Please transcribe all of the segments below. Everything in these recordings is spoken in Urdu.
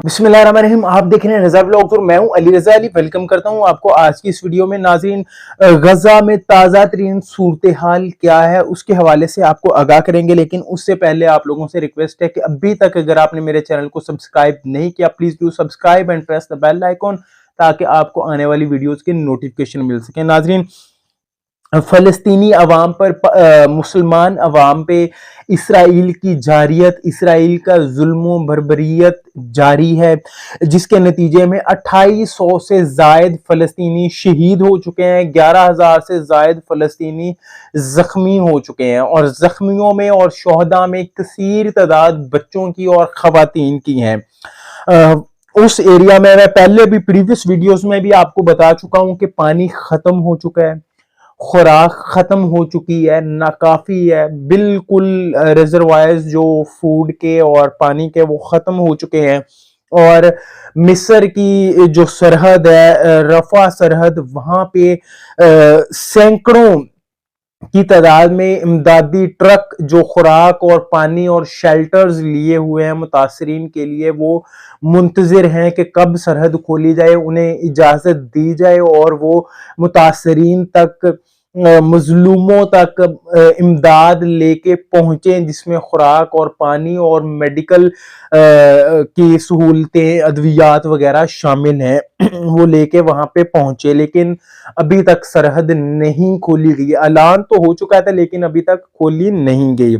بسم اللہ الرحمن الرحیم. آپ دیکھ رہے ہیں رضا بلاگز اور میں ہوں علی رضا علی. ویلکم کرتا ہوں آپ کو آج کی اس ویڈیو میں. ناظرین، غزہ میں تازہ ترین صورتحال کیا ہے اس کے حوالے سے آپ کو آگاہ کریں گے، لیکن اس سے پہلے آپ لوگوں سے ریکویسٹ ہے کہ ابھی تک اگر آپ نے میرے چینل کو سبسکرائب نہیں کیا، please do subscribe and press the bell icon تاکہ آپ کو آنے والی ویڈیوز کے نوٹیفیکیشن مل سکیں. ناظرین، فلسطینی عوام پر مسلمان عوام پہ اسرائیل کی جارحیت، اسرائیل کا ظلم و بربریت جاری ہے، جس کے نتیجے میں 2800 سے زائد فلسطینی شہید ہو چکے ہیں، 11,000 سے زائد فلسطینی زخمی ہو چکے ہیں، اور زخمیوں میں اور شہداء میں کثیر تعداد بچوں کی اور خواتین کی ہیں. اس ایریا میں پہلے بھی پریویس ویڈیوز میں بھی آپ کو بتا چکا ہوں کہ پانی ختم ہو چکا ہے، خوراک ختم ہو چکی ہے، ناکافی ہے، بالکل ریزروائرز جو فوڈ کے اور پانی کے وہ ختم ہو چکے ہیں. اور مصر کی جو سرحد ہے، رفح سرحد، وہاں پہ سینکڑوں کی تعداد میں امدادی ٹرک جو خوراک اور پانی اور شیلٹرز لیے ہوئے ہیں متاثرین کے لیے، وہ منتظر ہیں کہ کب سرحد کھولی جائے، انہیں اجازت دی جائے اور وہ متاثرین تک، مظلوموں تک امداد لے کے پہنچیں، جس میں خوراک اور پانی اور میڈیکل کی سہولتیں، ادویات وغیرہ شامل ہیں، وہ لے کے وہاں پہ پہنچے. لیکن ابھی تک سرحد نہیں کھولی گئی. اعلان تو ہو چکا تھا لیکن ابھی تک کھولی نہیں گئی.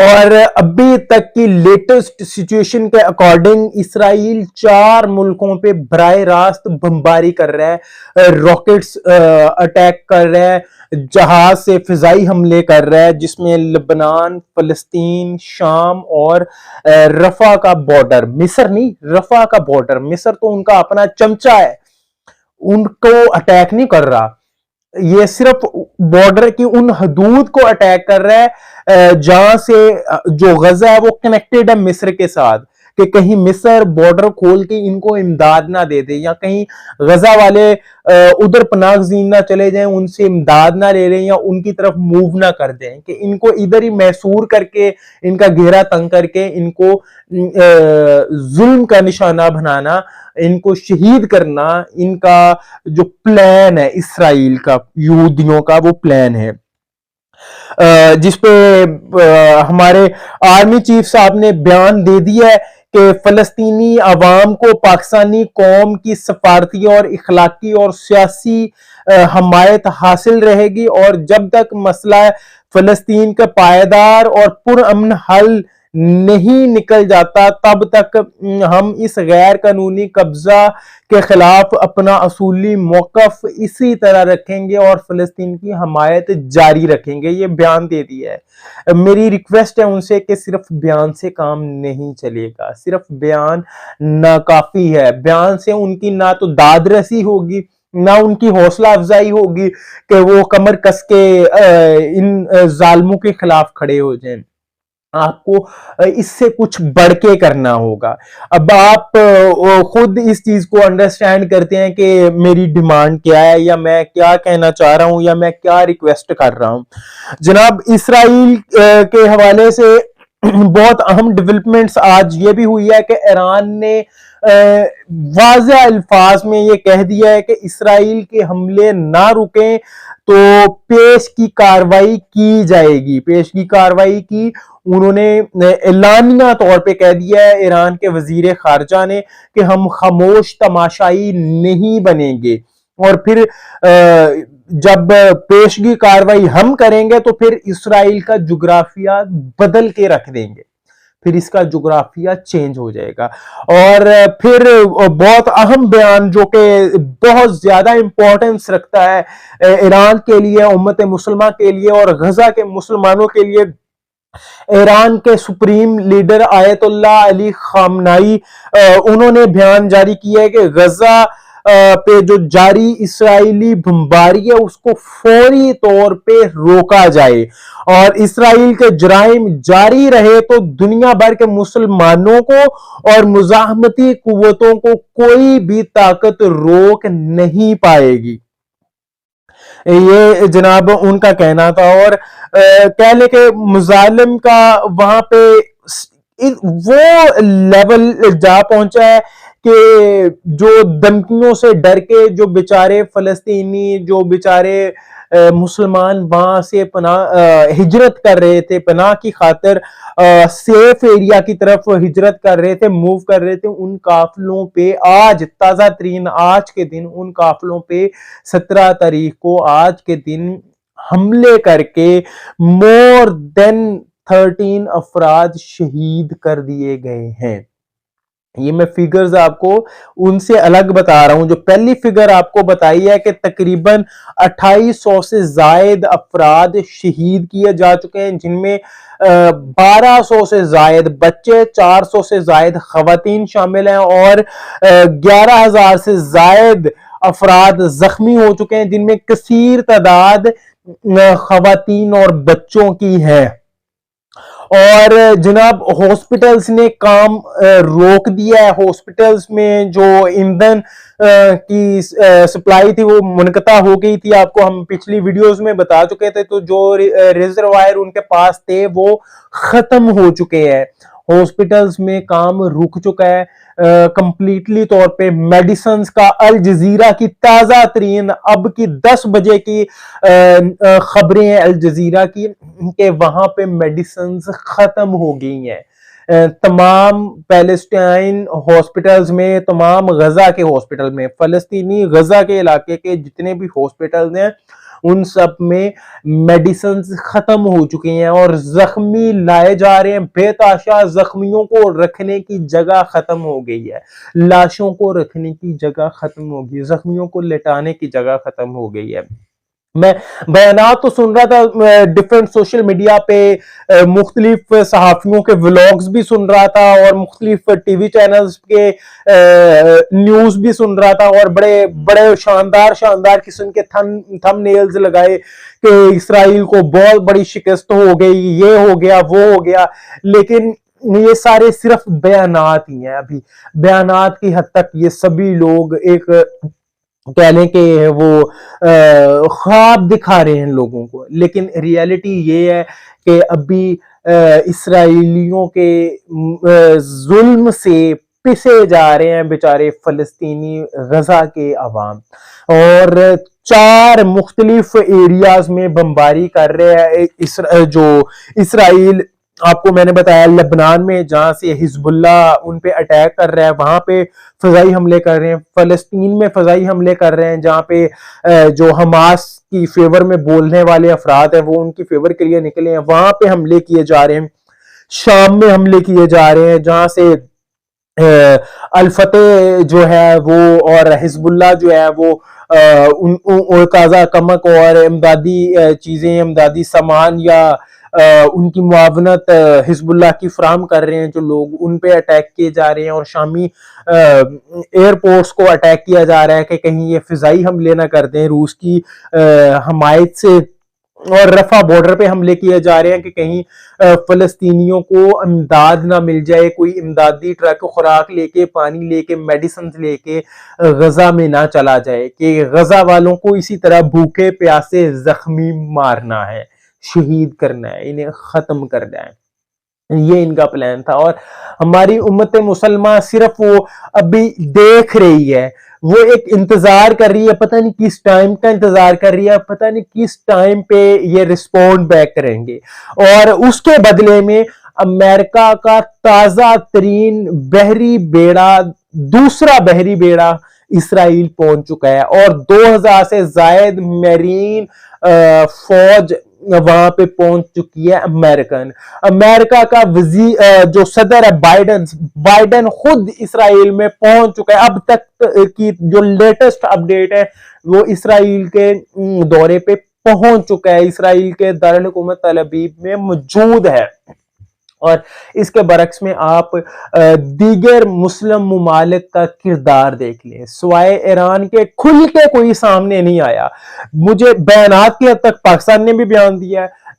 اور ابھی تک کی لیٹسٹ سچویشن کے اکارڈنگ اسرائیل 4 ملکوں پہ براہ راست بمباری کر رہا ہے، راکٹس اٹیک کر رہا ہے، جہاز سے فضائی حملے کر رہا ہے، جس میں لبنان، فلسطین، شام اور رفح کا بارڈر، مصر نہیں، رفح کا بارڈر، مصر تو ان کا اپنا چمچہ ہے، ان کو اٹیک نہیں کر رہا، یہ صرف بارڈر کی ان حدود کو اٹیک کر رہا ہے جہاں سے جو غزہ ہے وہ کنیکٹڈ ہے مصر کے ساتھ، کہ کہیں مصر بارڈر کھول کے ان کو امداد نہ دے دے، یا کہیں غزہ والے ادھر پناہ گزین نہ چلے جائیں، ان سے امداد نہ لے لیں یا ان کی طرف موو نہ کر دیں، کہ ان کو ادھر ہی محصور کر کے، ان کا گھیرا تنگ کر کے، ان کو ظلم کا نشانہ بنانا، ان کو شہید کرنا، ان کا جو پلان ہے اسرائیل کا، یہودیوں کا وہ پلان ہے، جس پہ ہمارے آرمی چیف صاحب نے بیان دے دیا ہے کہ فلسطینی عوام کو پاکستانی قوم کی سفارتی اور اخلاقی اور سیاسی حمایت حاصل رہے گی، اور جب تک مسئلہ فلسطین کا پائیدار اور پرامن حل نہیں نکل جاتا، تب تک ہم اس غیر قانونی قبضہ کے خلاف اپنا اصولی موقف اسی طرح رکھیں گے اور فلسطین کی حمایت جاری رکھیں گے. یہ بیان دے دیا ہے. میری ریکویسٹ ہے ان سے کہ صرف بیان سے کام نہیں چلے گا، صرف بیان ناکافی ہے. بیان سے ان کی نہ تو داد رسی ہوگی، نہ ان کی حوصلہ افزائی ہوگی کہ وہ کمر کس کے ان ظالموں کے خلاف کھڑے ہو جائیں. آپ کو اس سے کچھ بڑھ کے کرنا ہوگا. اب آپ خود اس چیز کو انڈرسٹینڈ کرتے ہیں کہ میری ڈیمانڈ کیا ہے، یا میں کیا کہنا چاہ رہا ہوں، یا میں کیا ریکویسٹ کر رہا ہوں. جناب، اسرائیل کے حوالے سے بہت اہم ڈیولپمنٹس آج یہ بھی ہوئی ہے کہ ایران نے واضح الفاظ میں یہ کہہ دیا ہے کہ اسرائیل کے حملے نہ رکیں تو پیش کی کاروائی کی جائے گی. پیش کی کاروائی کی انہوں نے اعلانیہ طور پہ کہہ دیا ہے ایران کے وزیر خارجہ نے کہ ہم خاموش تماشائی نہیں بنیں گے، اور پھر جب پیشگی کاروائی ہم کریں گے تو پھر اسرائیل کا جغرافیہ بدل کے رکھ دیں گے، پھر اس کا جغرافیہ چینج ہو جائے گا. اور پھر بہت اہم بیان جو کہ بہت زیادہ امپورٹنس رکھتا ہے ایران کے لیے، امت مسلمہ کے لیے اور غزہ کے مسلمانوں کے لیے، ایران کے سپریم لیڈر آیت اللہ علی خامنائی انہوں نے بیان جاری کیا ہے کہ غزہ پہ جو جاری اسرائیلی بمباری ہے اس کو فوری طور پہ روکا جائے، اور اسرائیل کے جرائم جاری رہے تو دنیا بھر کے مسلمانوں کو اور مزاحمتی قوتوں کو کوئی بھی طاقت روک نہیں پائے گی. یہ جناب ان کا کہنا تھا. اور کہہ لے کہ مظالم کا وہاں پہ وہ لیول جا پہنچا ہے کہ جو دھمکیوں سے ڈر کے جو بیچارے فلسطینی، جو بیچارے مسلمان وہاں سے پناہ ہجرت کر رہے تھے، پناہ کی خاطر سیف ایریا کی طرف ہجرت کر رہے تھے، موو کر رہے تھے، ان قافلوں پہ آج تازہ ترین آج کے دن ان قافلوں پہ 17 تاریخ کو آج کے دن حملے کر کے مور دین 13 افراد شہید کر دیے گئے ہیں۔ یہ میں فگرز آپ کو ان سے الگ بتا رہا ہوں۔ جو پہلی فگر آپ کو بتائی ہے کہ تقریباً 2800 سے زائد افراد شہید کیے جا چکے ہیں، جن میں 1200 سے زائد بچے، 400 سے زائد خواتین شامل ہیں، اور 11,000 سے زائد افراد زخمی ہو چکے ہیں، جن میں کثیر تعداد خواتین اور بچوں کی ہے۔ اور جناب ہاسپٹلز نے کام روک دیا ہے، ہاسپٹلز میں جو ایندھن کی سپلائی تھی وہ منقطع ہو گئی تھی، آپ کو ہم پچھلی ویڈیوز میں بتا چکے تھے، تو جو ریزروائر ان کے پاس تھے وہ ختم ہو چکے ہیں، ہاسپٹلز میں کام رک چکا ہے کمپلیٹلی طور پہ۔ میڈیسنز کا الجزیرہ کی تازہ ترین اب کی 10 بجے کی خبریں ہیں الجزیرہ کی کہ وہاں پہ میڈیسنز ختم ہو گئی ہیں۔ تمام پیلسٹائن ہاسپٹلز میں، تمام غزہ کے ہاسپٹل میں، فلسطینی غزہ کے علاقے کے جتنے بھی ہاسپٹلز ہیں ان سب میں میڈیسنز ختم ہو چکی ہیں، اور زخمی لائے جا رہے ہیں بے تحاشا۔ زخمیوں کو رکھنے کی جگہ ختم ہو گئی ہے، لاشوں کو رکھنے کی جگہ ختم ہو گئی، زخمیوں کو لٹانے کی جگہ ختم ہو گئی ہے۔ میں بیانات تو سن رہا تھا ڈیفرنٹ سوشل میڈیا پہ، مختلف صحافیوں کے ولاگز بھی سن رہا تھا، اور مختلف ٹی وی چینلز کے نیوز بھی سن رہا تھا، اور بڑے بڑے شاندار قسم کے تھم نیلز لگائے کہ اسرائیل کو بہت بڑی شکست ہو گئی، یہ ہو گیا وہ ہو گیا، لیکن یہ سارے صرف بیانات ہی ہیں۔ ابھی بیانات کی حد تک یہ سبھی لوگ ایک کہہ لیں کہ وہ خواب دکھا رہے ہیں لوگوں کو، لیکن ریالٹی یہ ہے کہ ابھی اسرائیلیوں کے ظلم سے پسے جا رہے ہیں بیچارے فلسطینی غزہ کے عوام، اور 4 مختلف ایریاز میں بمباری کر رہے ہیں جو اسرائیل۔ آپ کو میں نے بتایا لبنان میں جہاں سے حزب اللہ ان پہ اٹیک کر رہا ہے، وہاں پہ فضائی حملے کر رہے ہیں، فلسطین میں فضائی حملے کر رہے ہیں، جہاں پہ جو حماس کی فیور میں بولنے والے افراد ہیں وہ ان کی فیور کے لیے نکلے ہیں، وہاں پہ حملے کیے جا رہے ہیں۔ شام میں حملے کیے جا رہے ہیں جہاں سے الفتح جو ہے وہ اور حزب اللہ جو ہے وہ تازہ کمک اور امدادی چیزیں، امدادی سامان یا ان کی معاونت حزب اللہ کی فراہم کر رہے ہیں، جو لوگ ان پہ اٹیک کیے جا رہے ہیں، اور شامی ایئرپورٹس کو اٹیک کیا جا رہا ہے کہ کہیں یہ فضائی حملے نہ کر دیں روس کی حمایت سے، اور رفح بارڈر پہ حملے کیے جا رہے ہیں کہ کہیں فلسطینیوں کو امداد نہ مل جائے، کوئی امدادی ٹرک خوراک لے کے، پانی لے کے، میڈیسنز لے کے غزہ میں نہ چلا جائے، کہ غزہ والوں کو اسی طرح بھوکے پیاسے زخمی مارنا ہے، شہید کرنا ہے، انہیں ختم کرنا ہے۔ یہ ان کا پلان تھا، اور ہماری امت مسلمہ صرف وہ ابھی دیکھ رہی ہے، وہ ایک انتظار کر رہی ہے، پتہ نہیں کس ٹائم کا انتظار کر رہی ہے، پتہ نہیں کس ٹائم پہ یہ رسپونڈ بیک کریں گے، اور اس کے بدلے میں امریکہ کا تازہ ترین بحری بیڑا، دوسرا بحری بیڑا اسرائیل پہنچ چکا ہے، اور 2000 سے زائد میرین فوج وہاں پہ پہنچ چکی ہے امریکہ کا جو صدر ہے بائیڈن خود اسرائیل میں پہنچ چکا ہے۔ اب تک کی جو لیٹسٹ اپڈیٹ ہے وہ اسرائیل کے دورے پہ پہنچ چکا ہے، اسرائیل کے دارالحکومت تل ابیب میں موجود ہے۔ اور اس کے برعکس میں آپ دیگر مسلم ممالک کا کردار دیکھ لیں، سوائے ایران کے کھل کے کوئی سامنے نہیں آیا۔ مجھے بیانات کی حد تک پاکستان نے بھی بیان دیا ہے،